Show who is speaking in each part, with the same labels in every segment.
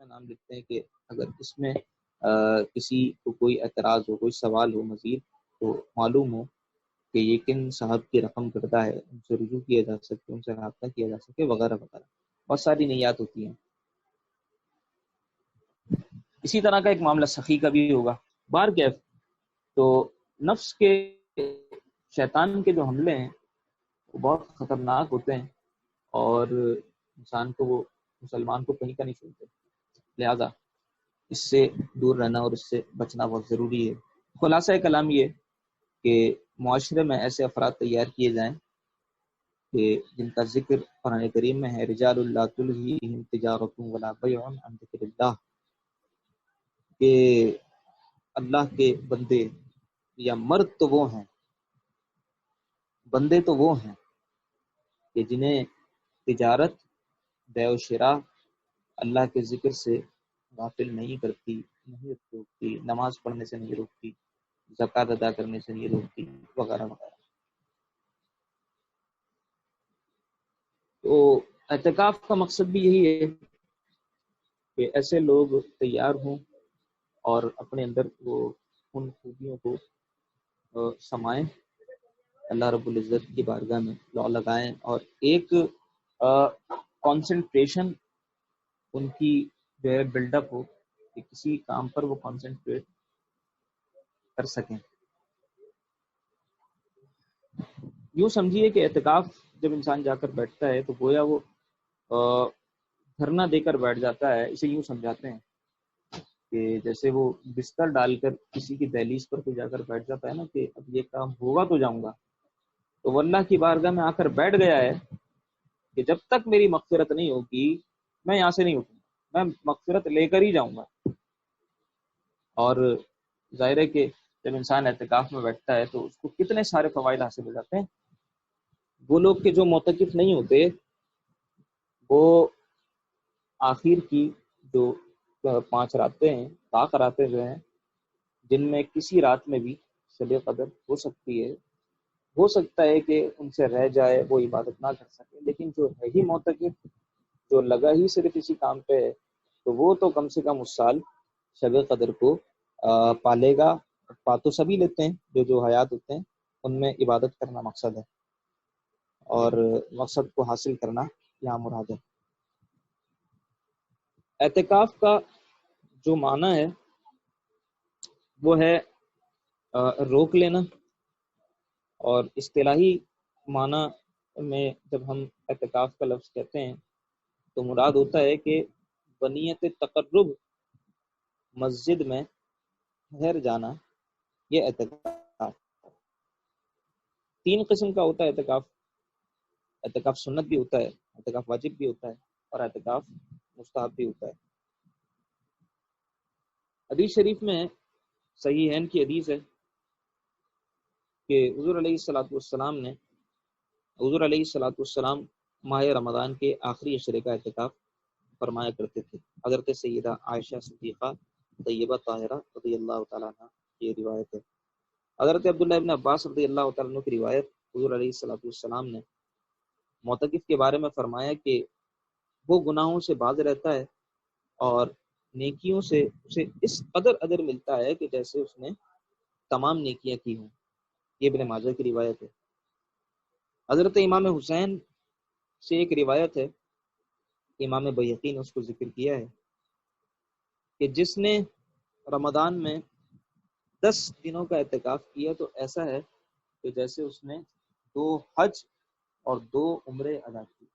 Speaker 1: میں نام لکھتے ہیں کہ اگر اس میں کسی کو کوئی اعتراض ہو، کوئی سوال ہو مزید، تو معلوم ہو کہ یہ کن صاحب کی رقم کردہ ہے، ان سے رجوع کیا جا سکے، ان سے رابطہ کیا جا سکے، وغیرہ وغیرہ، بہت ساری نیات ہوتی ہیں۔ اسی طرح کا ایک معاملہ سخی کا بھی ہوگا۔ بار کیف تو نفس کے، شیطان کے جو حملے ہیں وہ بہت خطرناک ہوتے ہیں، اور انسان کو، وہ مسلمان کو کہیں کا نہیں چھوڑتے، لہذا اس سے دور رہنا اور اس سے بچنا بہت ضروری ہے۔ خلاصہ کلام یہ کہ معاشرے میں ایسے افراد تیار کیے جائیں کہ جن کا ذکر قرآن کریم میں ہے، رجال اللہ تلہیہم تجارۃ ولا بیع عن ذکر اللہ، کہ اللہ کے بندے یا مرد تو وہ ہیں، بندے تو وہ ہیں کہ جنہیں تجارت، بیع و شراء اللہ کے ذکر سے غافل نہیں کرتی، نہیں روکتی، نماز پڑھنے سے نہیں روکتی، زکوٰۃ ادا کرنے سے نہیں روکتی، وغیرہ وغیرہ۔ تو اعتکاف کا مقصد بھی یہی ہے کہ ایسے لوگ تیار ہوں اور اپنے اندر وہ ان خوبیوں کو سمائیں، اللہ رب العزت کی بارگاہ میں لو لگائیں، اور ایک کانسنٹریشن ان کی جو ہے بلڈ اپ ہو کہ کسی کام پر وہ کانسنٹریٹ کر سکیں۔ یوں سمجھیے کہ اعتکاف جب انسان جا کر بیٹھتا ہے تو گویا وہ دھرنا دے کر بیٹھ جاتا ہے۔ اسے یوں سمجھاتے ہیں کہ جیسے وہ بستر ڈال کر کسی کی دہلیز پر کوئی جا کر بیٹھ جاتا ہے نا، کہ اب یہ کام ہوگا تو جاؤں گا، تو وہ اللہ کی بارگاہ میں آ کر بیٹھ گیا ہے کہ جب تک میری مغفرت نہیں ہوگی میں یہاں سے نہیں اٹھوں گا، میں مغفرت لے کر ہی جاؤں گا۔ اور ظاہر ہے کہ جب انسان اعتکاف میں بیٹھتا ہے تو اس کو کتنے سارے فوائد حاصل ہو جاتے ہیں۔ وہ لوگ کہ جو معتکف نہیں ہوتے، وہ آخر کی جو 5 راتیں ہیں، طاق راتیں جو ہیں، جن میں کسی رات میں بھی شب قدر ہو سکتی ہے، ہو سکتا ہے کہ ان سے رہ جائے، وہ عبادت نہ کر سکے، لیکن جو ہے ہی معتکف، جو لگا ہی صرف اسی کام پہ ہے، تو وہ تو کم سے کم اس سال شب قدر کو پالے گا۔ پا تو سبھی لیتے ہیں، جو حیات ہوتے ہیں ان میں عبادت کرنا مقصد ہے، اور مقصد کو حاصل کرنا یہاں مراد ہے۔ اعتکاف کا جو معنی ہے وہ ہے روک لینا، اور اصطلاحی معنی میں جب ہم اعتکاف کا لفظ کہتے ہیں تو مراد ہوتا ہے کہ بنیت تقرب مسجد میں ٹھہر جانا، یہ اعتکاف۔ 3 قسم کا ہوتا ہے اعتکاف۔ اعتکاف سنت بھی ہوتا ہے، اعتکاف واجب بھی ہوتا ہے، اور اعتکاف مستحب بھی ہوتا ہے۔ حدیث شریف میں صحیحین کی حدیث ہے کہ حضور علیہ السلام ماہ رمضان کے آخری عشرے کا اعتکاف فرمایا کرتے تھے۔ حضرت سیدہ عائشہ صدیقہ طیبہ طاہرہ رضی اللہ تعالیٰ عنہ کی روایت ہے۔ حضرت عبداللہ ابن عباس رضی اللہ تعالیٰ عنہ کی روایت، حضور علیہ السلام نے معتکف کے بارے میں فرمایا کہ وہ گناہوں سے باز رہتا ہے اور نیکیوں سے اسے اس قدر اجر ملتا ہے کہ جیسے اس نے تمام نیکیاں کی ہوں۔ یہ ابن ماجہ کی روایت ہے۔ حضرت امام حسین سے ایک روایت ہے، امام بیہقی نے اس کو ذکر کیا ہے کہ جس نے رمضان میں 10 دنوں کا اعتکاف کیا تو ایسا ہے کہ جیسے اس نے 2 حج اور 2 عمرے ادا کی۔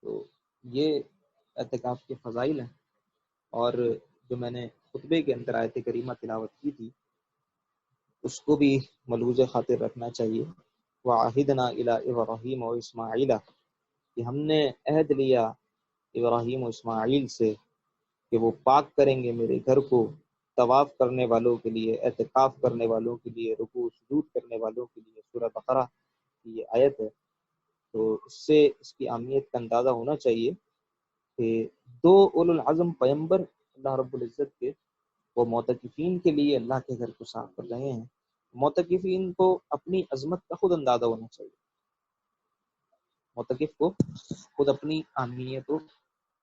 Speaker 1: تو یہ اعتکاف کے فضائل ہیں، اور جو میں نے خطبے کے اندر آیت کریمہ تلاوت کی تھی اس کو بھی ملحوظ خاطر رکھنا چاہیے۔ وَعَهِدْنَا إِلَىٰ إِبْرَاهِيمَ وَإِسْمَاعِيلَ، کہ ہم نے عہد لیا ابراہیم و اسماعیل سے کہ وہ پاک کریں گے میرے گھر کو طواف کرنے والوں کے لیے، اعتکاف کرنے والوں کے لیے، رکوع سجود کرنے والوں کے لیے۔ سورہ بقرہ کی یہ آیت ہے۔ تو اس سے اس کی اہمیت کا اندازہ ہونا چاہیے کہ 2 اولو العزم پیغمبر اللہ رب العزت کے، وہ معتکفین کے لیے اللہ کے گھر کو صاف کر رہے ہیں۔ معتکفین کو اپنی عظمت کا خود اندازہ ہونا چاہیے، معتکف کو خود اپنی اہمیت و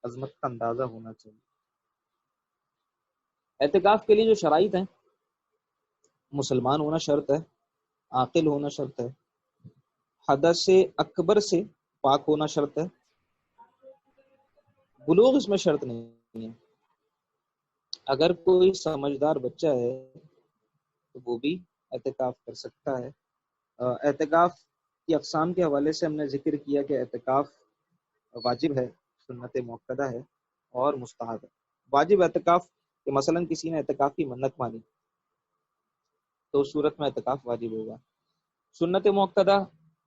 Speaker 1: عظمت کا اندازہ ہونا چاہیے۔ اعتکاف کے لیے جو شرائط ہیں، مسلمان ہونا شرط ہے، عاقل ہونا شرط ہے، حدث اکبر سے پاک ہونا شرط ہے، بلوغ اس میں شرط نہیں ہے۔ اگر کوئی سمجھدار بچہ ہے تو وہ بھی اعتکاف کر سکتا ہے۔ اعتکاف کی اقسام کے حوالے سے ہم نے ذکر کیا کہ اعتکاف واجب ہے، سنت موقدہ ہے اور مستحب ہے۔ واجب اعتکاف کہ مثلا کسی نے اعتکاف کی منت مانی تو اس صورت میں اعتکاف واجب ہوگا۔ سنت موقدہ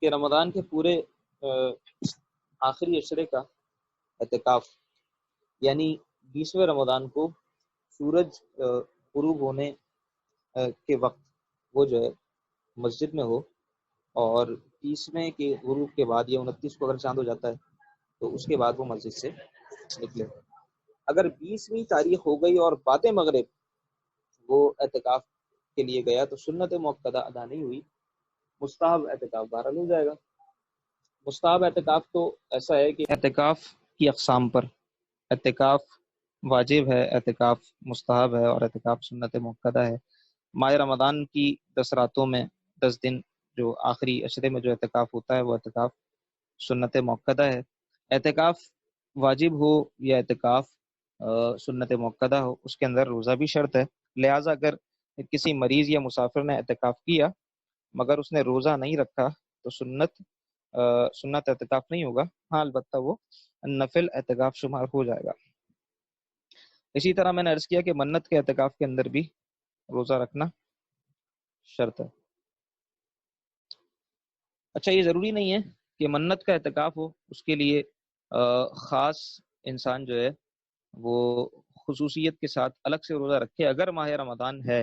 Speaker 1: کہ رمضان کے پورے آخری عشرے کا اعتکاف، یعنی 20ویں رمضان کو سورج غروب ہونے کے وقت وہ جو ہے مسجد میں ہو، اور 30ویں کے غروب کے بعد یا 29 کو اگر چاند ہو جاتا ہے تو اس کے بعد وہ مسجد سے نکلے۔ اگر 20ویں تاریخ ہو گئی اور بعد مغرب وہ اعتکاف کے لیے گیا تو سنت موقدہ ادا نہیں ہوئی، مستحب اعتکاف بہرحال ہو جائے گا۔ مستحب اعتکاف تو ایسا ہے کہ اعتکاف کی اقسام پر اعتکاف واجب ہے، اعتکاف مستحب ہے اور اعتکاف سنت موقدہ ہے۔ ماہ رمضان کی 10 راتوں میں 10 دن جو آخری عشرے میں جو اعتکاف ہوتا ہے وہ اعتکاف سنت موقدہ ہے۔ اعتکاف واجب ہو یا اعتکاف سنت موقدہ ہو، اس کے اندر روزہ بھی شرط ہے۔ لہٰذا اگر کسی مریض یا مسافر نے اعتکاف کیا مگر اس نے روزہ نہیں رکھا تو سنت اعتکاف نہیں ہوگا، ہاں البتہ وہ نفل اعتکاف شمار ہو جائے گا۔ اسی طرح میں نے عرض کیا کہ منت کے اعتکاف کے اندر بھی روزہ رکھنا شرط ہے۔ اچھا، یہ ضروری نہیں ہے کہ منت کا اعتکاف ہو، اس کے لیے خاص انسان جو ہے وہ خصوصیت کے ساتھ الگ سے روزہ رکھے۔ اگر ماہ رمضان ہے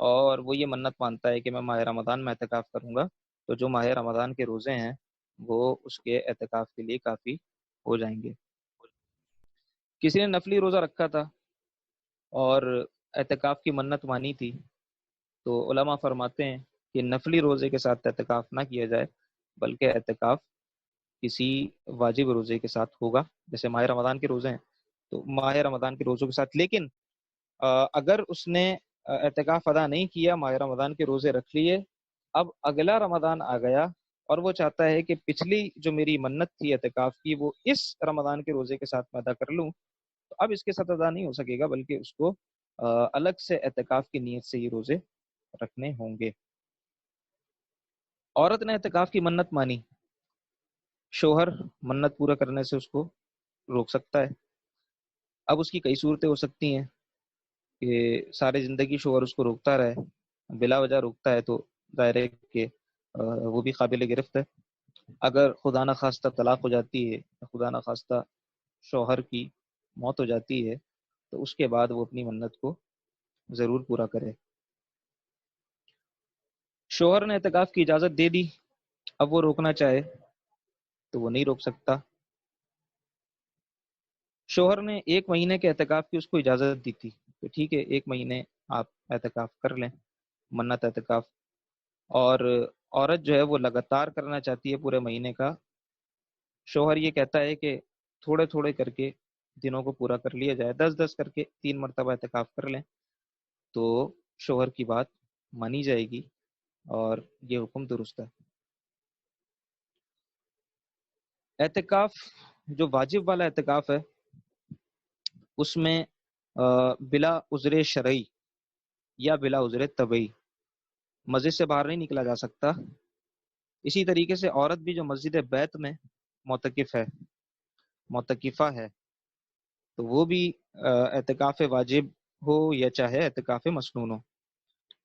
Speaker 1: اور وہ یہ منت مانتا ہے کہ میں ماہ رمضان میں اعتکاف کروں گا تو جو ماہ رمضان کے روزے ہیں وہ اس کے اعتکاف کے لیے کافی ہو جائیں گے۔ کسی نے نفلی روزہ رکھا تھا اور اعتکاف کی منت مانی تھی تو علماء فرماتے ہیں کہ نفلی روزے کے ساتھ اعتکاف نہ کیا جائے بلکہ اعتکاف کسی واجب روزے کے ساتھ ہوگا۔ جیسے ماہ رمضان کے روزے ہیں تو ماہ رمضان کے روزوں کے ساتھ، لیکن اگر اس نے اعتکاف ادا نہیں کیا، ماہ رمضان کے روزے رکھ لیے، اب اگلا رمضان آ گیا اور وہ چاہتا ہے کہ پچھلی جو میری منت تھی اعتکاف کی وہ اس رمضان کے روزے کے ساتھ میں ادا کر لوں، تو اب اس کے ساتھ ادا نہیں ہو سکے گا بلکہ اس کو الگ سے اعتکاف کی نیت سے یہ روزے رکھنے ہوں گے۔ عورت نے اعتکاف کی منت مانی، شوہر منت پورا کرنے سے اس کو روک سکتا ہے۔ اب اس کی کئی صورتیں ہو سکتی ہیں کہ ساری زندگی شوہر اس کو روکتا رہے، بلا وجہ روکتا ہے تو ظاہر ہے کہ وہ بھی قابل گرفت ہے۔ اگر خدا نخواستہ طلاق ہو جاتی ہے، خدا نخواستہ شوہر کی موت ہو جاتی ہے تو اس کے بعد وہ اپنی منت کو ضرور پورا کرے۔ شوہر نے اعتکاف کی اجازت دے دی، اب وہ روکنا چاہے تو وہ نہیں روک سکتا۔ شوہر نے 1 مہینے کے اعتکاف کی اس کو اجازت دی تھی کہ ٹھیک ہے 1 مہینے آپ اعتکاف کر لیں، منت اعتکاف، اور عورت جو ہے وہ لگاتار کرنا چاہتی ہے پورے مہینے کا۔ شوہر یہ کہتا ہے کہ تھوڑے تھوڑے کر کے دنوں کو پورا کر لیا جائے، 10 کر کے 3 مرتبہ اعتکاف کر لیں تو شوہر کی بات مانی جائے گی اور یہ حکم درست ہے۔ اعتکاف جو واجب والا اعتکاف ہے اس میں بلا عذر شرعی یا بلا عذر طبعی مسجد سے باہر نہیں نکلا جا سکتا۔ اسی طریقے سے عورت بھی جو مسجد بیت میں معتکف ہے، معتکفہ ہے، تو وہ بھی اعتکاف واجب ہو یا چاہے اعتکاف مسنون ہو،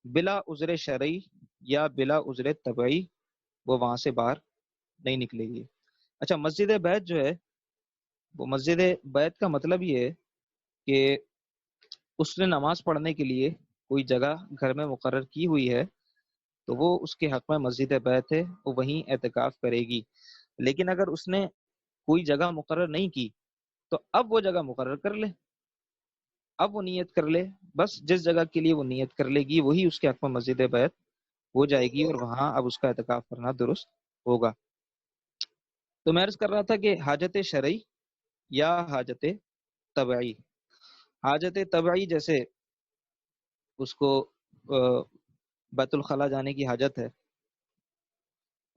Speaker 1: بلا عذر شرعی یا بلا عذر طبعی وہ وہاں سے باہر نہیں نکلے گی۔ اچھا، مسجد بیت جو ہے وہ مسجد بیت کا مطلب یہ ہے کہ اس نے نماز پڑھنے کے لیے کوئی جگہ گھر میں مقرر کی ہوئی ہے تو وہ اس کے حق میں مسجد بیت ہے، وہ وہیں اعتکاف کرے گی۔ لیکن اگر اس نے کوئی جگہ مقرر نہیں کی تو اب وہ جگہ مقرر کر لے، اب وہ نیت کر لے، بس جس جگہ کے لیے وہ نیت کر لے گی وہی اس کے حق میں مسجد بیت ہو جائے گی اور وہاں اب اس کا اعتکاف کرنا درست ہوگا۔ تو میں عرض کر رہا تھا کہ حاجت شرعی یا حاجت طبعی. حاجت طبعی جیسے اس کو بیت الخلا جانے کی حاجت ہے،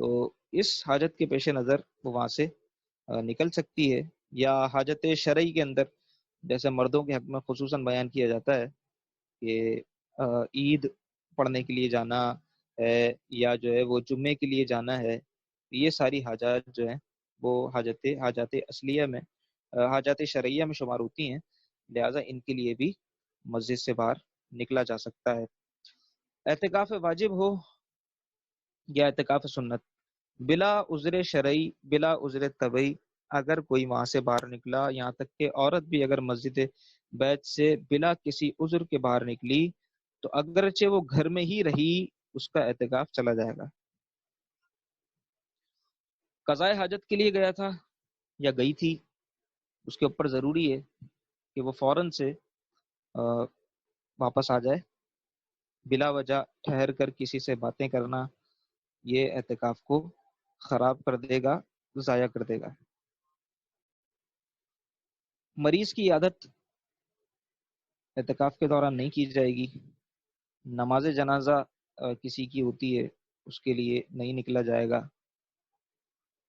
Speaker 1: تو اس حاجت کے پیش نظر وہ وہاں سے نکل سکتی ہے. یا حاجت شرعی کے اندر جیسے مردوں کے حق میں خصوصاً بیان کیا جاتا ہے کہ عید پڑھنے کے لیے جانا ہے یا جو ہے وہ جمعے کے لیے جانا ہے، یہ ساری حاجات جو ہیں وہ حاجات اصلیہ میں حاجات شرعیہ میں شمار ہوتی ہیں، لہٰذا ان کے لیے بھی مسجد سے باہر نکلا جا سکتا ہے. اعتکاف واجب ہو یا اعتکاف سنت، بلا عذر شرعی بلا عذر طبعی اگر کوئی وہاں سے باہر نکلا، یہاں تک کہ عورت بھی اگر مسجد بیت سے بلا کسی عذر کے باہر نکلی تو اگرچہ وہ گھر میں ہی رہی اس کا اعتکاف چلا جائے گا. قضاء حاجت کے لیے گیا تھا یا گئی تھی، اس کے اوپر ضروری ہے کہ وہ فوراً سے واپس آ جائے. بلا وجہ ٹھہر کر کسی سے باتیں کرنا یہ اعتکاف کو خراب کر دے گا، ضائع کر دے گا. مریض کی عادت اعتکاف کے دوران نہیں کی جائے گی. نماز جنازہ کسی کی ہوتی ہے اس کے لیے نہیں نکلا جائے گا.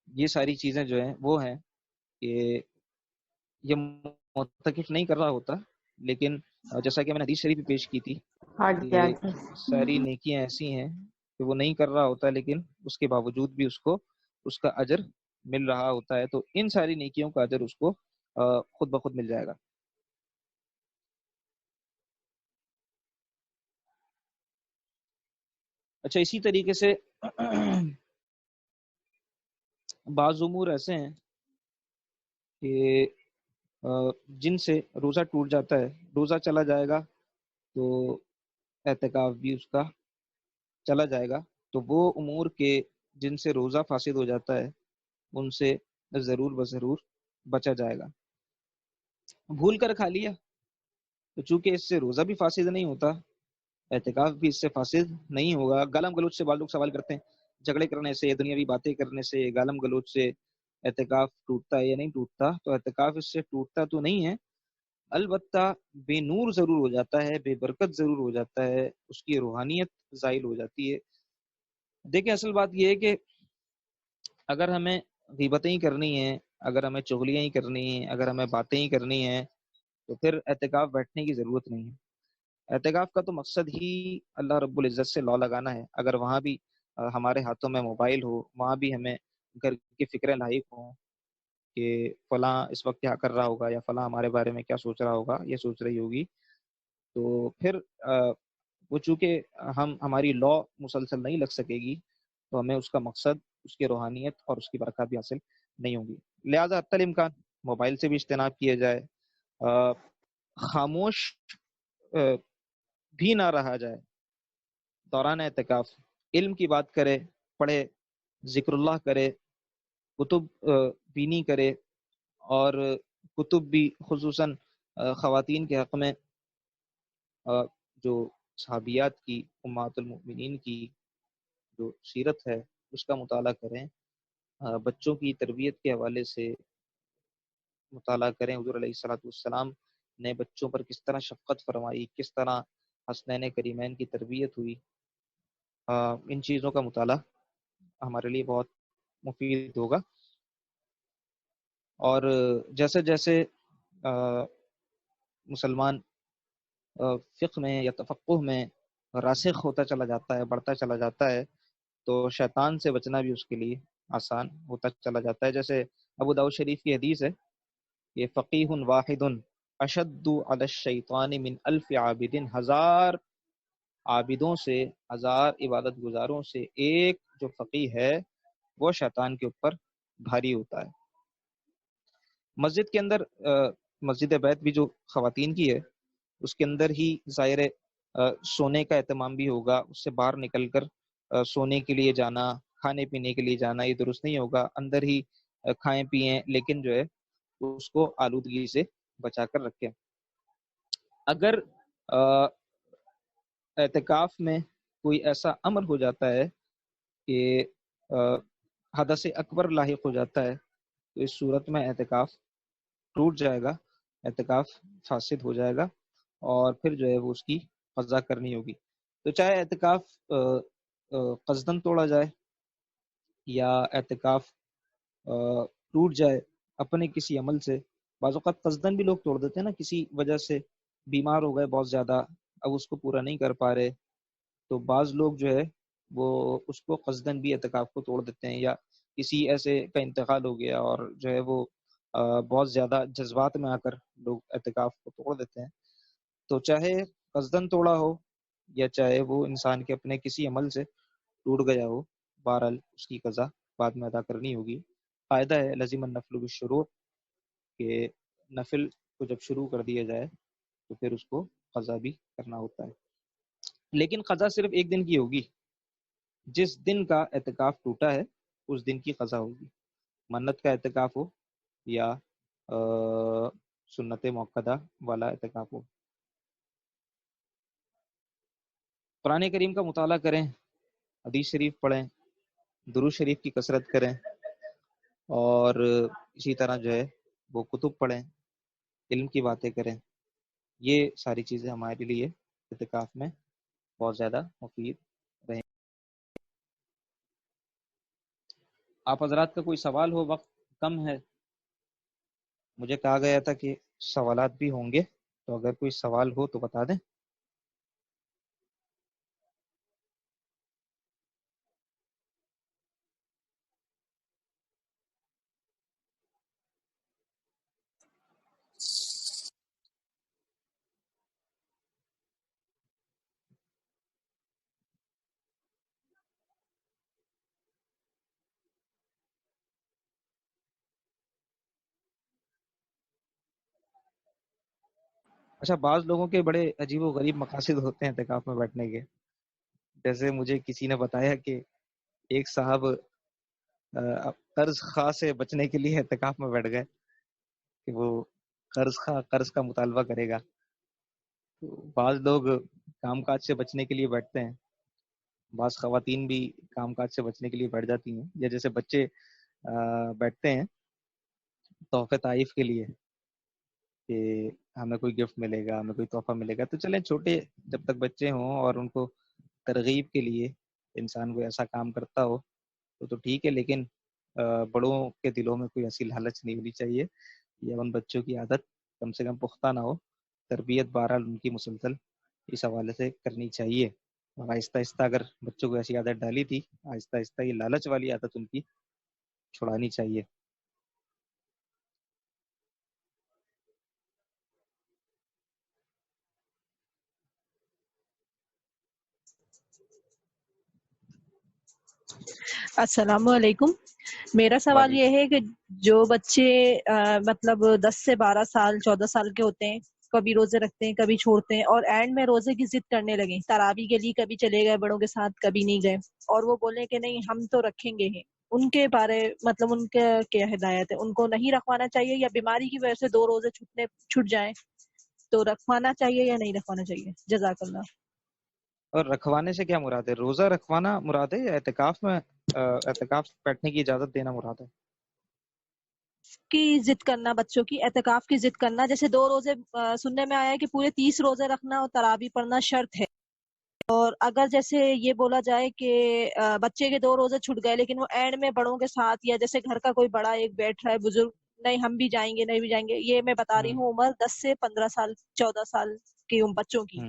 Speaker 1: یہ ساری چیزیں جو ہیں وہ ہیں کہ یہ معتکف نہیں کر رہا ہوتا، لیکن جیسا کہ میں نے حدیث شریف پیش کی تھی
Speaker 2: ہاں جی ہاں
Speaker 1: کہ
Speaker 2: جی
Speaker 1: ساری نیکیاں ایسی ہیں کہ وہ نہیں کر رہا ہوتا لیکن اس کے باوجود بھی اس کو اس کا اجر مل رہا ہوتا ہے، تو ان ساری نیکیوں کا اجر اس کو خود بخود مل جائے گا. اچھا، اسی طریقے سے بعض امور ایسے ہیں کہ جن سے روزہ ٹوٹ جاتا ہے، روزہ چلا جائے گا تو اعتکاف بھی اس کا چلا جائے گا. تو وہ امور کے جن سے روزہ فاسد ہو جاتا ہے ان سے ضرور بضرور بچا جائے گا. بھول کر کھا لیا تو چونکہ اس سے روزہ بھی فاسد نہیں ہوتا، اعتکاف بھی اس سے فاسد نہیں ہوگا. گالم گلوچ سے بعض لوگ سوال کرتے ہیں جھگڑے کرنے سے، دنیاوی باتیں کرنے سے، گالم گلوچ سے اعتکاف ٹوٹتا ہے یا نہیں ٹوٹتا؟ تو اعتکاف اس سے ٹوٹتا تو نہیں ہے، البتہ بے نور ضرور ہو جاتا ہے، بے برکت ضرور ہو جاتا ہے، اس کی روحانیت زائل ہو جاتی ہے. دیکھیں اصل بات یہ ہے کہ اگر ہمیں غیبتیں ہی کرنی ہیں، اگر ہمیں چغلیاں ہی کرنی ہیں، اگر ہمیں باتیں ہی کرنی ہیں تو پھر اعتکاف بیٹھنے کی ضرورت نہیں ہے. اعتکاف کا تو مقصد ہی اللہ رب العزت سے لو لگانا ہے. اگر وہاں بھی ہمارے ہاتھوں میں موبائل ہو، وہاں بھی ہمیں گھر کی فکریں لاحق ہوں کہ فلاں اس وقت کیا کر رہا ہوگا یا فلاں ہمارے بارے میں کیا سوچ رہا ہوگا، یہ سوچ رہی ہوگی، تو پھر وہ چونکہ ہماری لو مسلسل نہیں لگ سکے گی تو ہمیں اس کا مقصد، اس کی روحانیت اور اس کی برکات بھی حاصل نہیں ہوگی. لہذا حتی الامکان موبائل سے بھی اجتناب کیا جائے، خاموش بھی نہ رہا جائے. دوران اعتکاف علم کی بات کرے، پڑھے، ذکر اللہ کرے، کتب بینی کرے، اور کتب بھی خصوصاً خواتین کے حق میں جو صحابیات کی، امہات المؤمنین کی جو سیرت ہے اس کا مطالعہ کریں. بچوں کی تربیت کے حوالے سے مطالعہ کریں. حضور علیہ الصلوۃ والسلام نے بچوں پر کس طرح شفقت فرمائی، کس طرح حسنین کریمین کی تربیت ہوئی. ان چیزوں کا مطالعہ ہمارے لیے بہت مفید ہوگا. اور جیسے جیسے مسلمان فقہ میں یا تفقہ میں راسخ ہوتا چلا جاتا ہے، بڑھتا چلا جاتا ہے، تو شیطان سے بچنا بھی اس کے لیے آسان ہوتا چلا جاتا ہے. جیسے ابو داؤد شریف کی حدیث ہے کہ فقیہ واحد اشد علی الشیطان من الف عابد، ہزار عابدوں سے، ہزار عبادت گزاروں سے ایک جو فقیہ ہے وہ شیطان کے اوپر بھاری ہوتا ہے. مسجد کے اندر مسجد بیت بھی جو خواتین کی ہے اس کے اندر ہی ظاہر سونے کا اہتمام بھی ہوگا. اس سے باہر نکل کر سونے کے لیے جانا، کھانے پینے کے لیے جانا یہ درست نہیں ہوگا. اندر ہی کھائیں پیئیں لیکن جو ہے اس کو آلودگی سے بچا کر رکھیں. اگر اعتکاف میں کوئی ایسا امر ہو جاتا ہے کہ حدث اکبر لاحق ہو جاتا ہے تو اس صورت میں اعتکاف ٹوٹ جائے گا، اعتکاف فاسد ہو جائے گا، اور پھر جو ہے وہ اس کی قضا کرنی ہوگی۔ تو چاہے اعتکاف قصدن توڑا جائے یا اعتکاف ٹوٹ جائے اپنے کسی عمل سے، بعض اوقات قصدن بھی لوگ توڑ دیتے ہیں نا، کسی وجہ سے بیمار ہو گئے بہت زیادہ، اب اس کو پورا نہیں کر پا رہے، تو بعض لوگ جو ہے وہ اس کو قصدن بھی اعتکاف کو توڑ دیتے ہیں، یا کسی ایسے کا انتقال ہو گیا اور جو ہے وہ بہت زیادہ جذبات میں آ کر لوگ اعتکاف کو توڑ دیتے ہیں۔ تو چاہے قصدن توڑا ہو یا چاہے وہ انسان کے اپنے کسی عمل سے ٹوٹ گیا ہو، بہرحال اس کی قضا بعد میں ادا کرنی ہوگی۔ قاعدہ ہے لزم النفل بالشروع، کہ نفل کو جب شروع کر دیا جائے تو پھر اس کو قضا بھی کرنا ہوتا ہے، لیکن قضا صرف ایک دن کی ہوگی، جس دن کا اعتکاف ٹوٹا ہے اس دن کی قضا ہوگی، منت کا اعتکاف ہو یا سنت موقدہ والا اعتکاف ہو۔ قرآن کریم کا مطالعہ کریں، حدیث شریف پڑھیں، درود شریف کی کثرت کریں، اور اسی طرح جو ہے وہ کتب پڑھیں، علم کی باتیں کریں، یہ ساری چیزیں ہمارے لیے اعتکاف میں بہت زیادہ مفید رہیں۔ آپ حضرات کا کوئی سوال ہو؟ وقت کم ہے، مجھے کہا گیا تھا کہ سوالات بھی ہوں گے، تو اگر کوئی سوال ہو تو بتا دیں۔ اچھا، بعض لوگوں کے بڑے عجیب و غریب مقاصد ہوتے ہیں اعتکاف میں بیٹھنے کے، جیسے مجھے کسی نے بتایا کہ ایک صاحب قرض خواہ سے بچنے کے لیے اعتکاف میں بیٹھ گئے، کہ وہ قرض خواہ قرض کا مطالبہ کرے گا۔ تو بعض لوگ کام کاج سے بچنے کے لیے بیٹھتے ہیں، بعض خواتین بھی کام کاج سے بچنے کے لیے بیٹھ جاتی ہیں، یا جیسے بچے بیٹھتے ہیں تحفے تحائف کے لیے کہ ہمیں کوئی گفٹ ملے گا، ہمیں کوئی تحفہ ملے گا۔ تو چلیں، چھوٹے جب تک بچے ہوں اور ان کو ترغیب کے لیے انسان کو ایسا کام کرتا ہو تو ٹھیک ہے، لیکن بڑوں کے دلوں میں کوئی ایسی لالچ نہیں ہونی چاہیے، یا ان بچوں کی عادت کم سے کم پختہ نہ ہو۔ تربیت بہرحال ان کی مسلسل اس حوالے سے کرنی چاہیے، اور آہستہ آہستہ اگر بچوں کو ایسی عادت ڈالی تھی، آہستہ آہستہ یہ لالچ والی عادت ان کی چھڑانی چاہیے۔
Speaker 2: السلام علیکم۔ میرا سوال
Speaker 1: وعلیکم۔
Speaker 2: یہ ہے کہ جو بچے مطلب 10 سے 12 سال 14 سال کے ہوتے ہیں، کبھی روزے رکھتے ہیں کبھی چھوڑتے ہیں، اور اینڈ میں روزے کی ضد کرنے لگے، تراویح کے لیے کبھی چلے گئے بڑوں کے ساتھ کبھی نہیں گئے، اور وہ بولے کہ نہیں ہم تو رکھیں گے ہی، ان کے بارے مطلب ان کا کیا ہدایت ہے؟ ان کو نہیں رکھوانا چاہیے، یا بیماری کی وجہ سے 2 روزے چھوٹ جائیں تو رکھوانا چاہیے یا نہیں رکھوانا چاہیے؟ جزاک اللہ۔
Speaker 1: اور رکھوانے سے کیا مراد ہے؟ روزہ رکھوانا مراد ہے یا اعتکاف میں اعتکاف بیٹھنے کی اجازت دینا مراد ہے؟
Speaker 2: کی ضد کرنا، بچوں کی اعتکاف کی ضد کرنا، جیسے 2 روزے سننے میں آیا ہے کہ پورے 30 روزے رکھنا اور تراویح پڑھنا شرط ہے، اور اگر جیسے یہ بولا جائے کہ بچے کے 2 روزے چھوٹ گئے لیکن وہ اینڈ میں بڑوں کے ساتھ، یا جیسے گھر کا کوئی بڑا ایک بیٹھ رہا ہے بزرگ، نہیں ہم بھی جائیں گے نہیں بھی جائیں گے، یہ میں بتا رہی ہوں عمر 10 سے 15 سال 14 سال کی بچوں کی،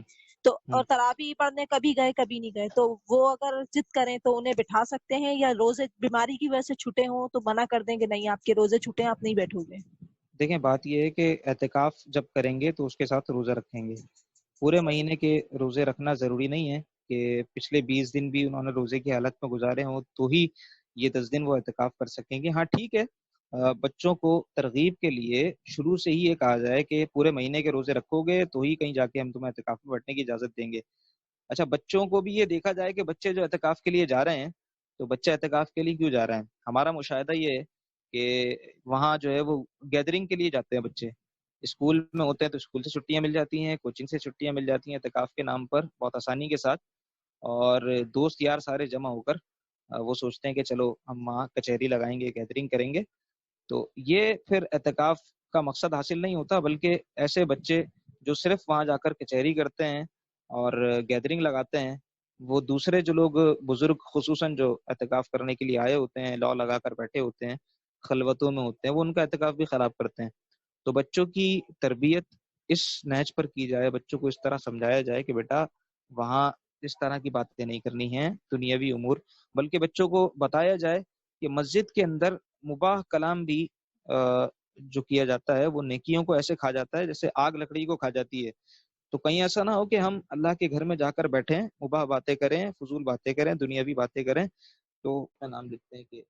Speaker 2: تو اور تراویح پڑھنے کبھی گئے کبھی نہیں گئے، تو وہ اگر ضد کریں تو انہیں بٹھا سکتے ہیں، یا روزے بیماری کی وجہ سے چھٹے ہوں تو منع کر دیں کہ نہیں آپ کے روزے چھٹے ہیں آپ نہیں بیٹھو گے؟
Speaker 1: دیکھیں، بات یہ ہے کہ اعتکاف جب کریں گے تو اس کے ساتھ روزہ رکھیں گے، پورے مہینے کے روزے رکھنا ضروری نہیں ہے کہ پچھلے 20 دن بھی انہوں نے روزے کی حالت میں گزارے ہوں تو ہی یہ 10 دن وہ اعتکاف کر سکیں گے۔ ہاں ٹھیک ہے، بچوں کو ترغیب کے لیے شروع سے ہی یہ کہا جائے کہ پورے مہینے کے روزے رکھو گے تو ہی کہیں جا کے ہم تمہیں اعتکاف میں بیٹھنے کی اجازت دیں گے۔ اچھا، بچوں کو بھی یہ دیکھا جائے کہ بچے جو اعتکاف کے لیے جا رہے ہیں تو بچہ اعتکاف کے لیے کیوں جا رہا ہے؟ ہمارا مشاہدہ یہ ہے کہ وہاں جو ہے وہ گیدرنگ کے لیے جاتے ہیں بچے، اسکول میں ہوتے ہیں تو اسکول سے چھٹیاں مل جاتی ہیں، کوچنگ سے چھٹیاں مل جاتی ہیں اعتکاف کے نام پر بہت آسانی کے ساتھ، اور دوست یار سارے جمع ہو کر وہ سوچتے ہیں کہ چلو ہم وہاں کچہری لگائیں گے، گیدرنگ کریں گے، تو یہ پھر اعتکاف کا مقصد حاصل نہیں ہوتا، بلکہ ایسے بچے جو صرف وہاں جا کر کچہری کرتے ہیں اور گیدرنگ لگاتے ہیں، وہ دوسرے جو لوگ بزرگ خصوصاً جو اعتکاف کرنے کے لیے آئے ہوتے ہیں، لا لگا کر بیٹھے ہوتے ہیں، خلوتوں میں ہوتے ہیں، وہ ان کا اعتکاف بھی خراب کرتے ہیں۔ تو بچوں کی تربیت اس نہج پر کی جائے، بچوں کو اس طرح سمجھایا جائے کہ بیٹا وہاں اس طرح کی باتیں نہیں کرنی ہیں دنیاوی امور، بلکہ بچوں کو بتایا جائے کہ مسجد کے اندر مباح کلام بھی جو کیا جاتا ہے وہ نیکیوں کو ایسے کھا جاتا ہے جیسے آگ لکڑی کو کھا جاتی ہے۔ تو کہیں ایسا نہ ہو کہ ہم اللہ کے گھر میں جا کر بیٹھیں، مباح باتیں کریں، فضول باتیں کریں، دنیاوی باتیں کریں، تو نام لکھتے ہیں کہ